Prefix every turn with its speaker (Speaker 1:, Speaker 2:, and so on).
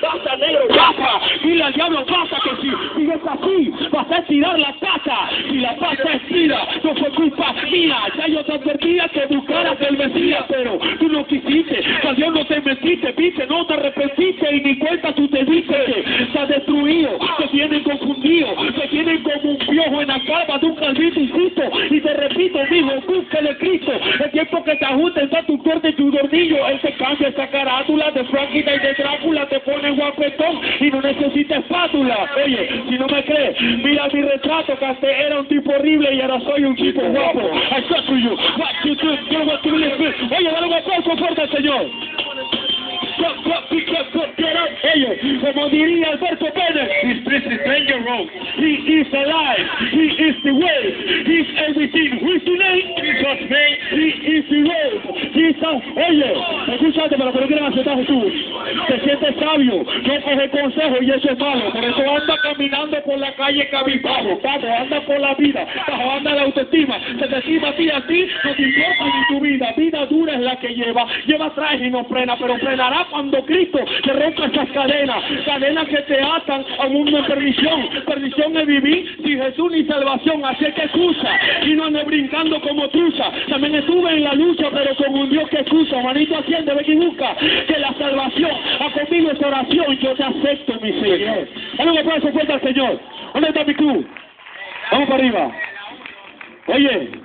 Speaker 1: basta negro, basta. Dile al diablo, basta, que si sigues así, vas a estirar la pata. Y la pata estira, no fue culpa mía. Ya yo te advertía que buscaras el Mesías, pero tú no quisiste. Al Dios no te metiste, viste, no te arrepentiste y ni cuenta tú te diste que estás destruido, te tienen confundido, te tienen como un piojo en la calva de un calvito, insisto, y te repito, mijo, búsquele Cristo. El tiempo que te ajuste está tu corte y tu dormillo, él te cambia esa carátula de Franquita y de Drácula, te pone guapetón y no necesita espátula. Oye, si no me crees, mira mi retrato, que antes era un tipo horrible y ahora soy un tipo guapo. I said to you, what you do, you know what to live with. Oye, dale un aplauso fuerte al Señor. Ellos, como diría Alberto Pérez,
Speaker 2: This place is danger road.
Speaker 1: he is alive, he is the way, he is everything. Who is the name?
Speaker 2: Jesus name.
Speaker 1: He is the way, he is oye, escúchate, pero no quieren aceptar a Jesús. Te sientes sabio, no coge consejo y eso es malo. Por eso anda caminando por la calle cabizbajo, anda por la vida, anda la autoestima. Se te estima a ti, no te importa ni tu vida. Vida dura es la que lleva atrás y no frena, pero frenará cuando Cristo te rompa esas cadenas que te atan a un mundo en perdición. Perdición es vivir sin Jesús ni salvación, así que excusa y no ande brincando como truza. También estuve en la lucha, pero con un Dios que excusa. Manito asciende, ve y busca que la salvación ha conmigo es oración. Yo te acepto, mi Señor. Dale un aplauso fuerte al Señor. ¿Dónde está mi cruz? Vamos para arriba. Oye.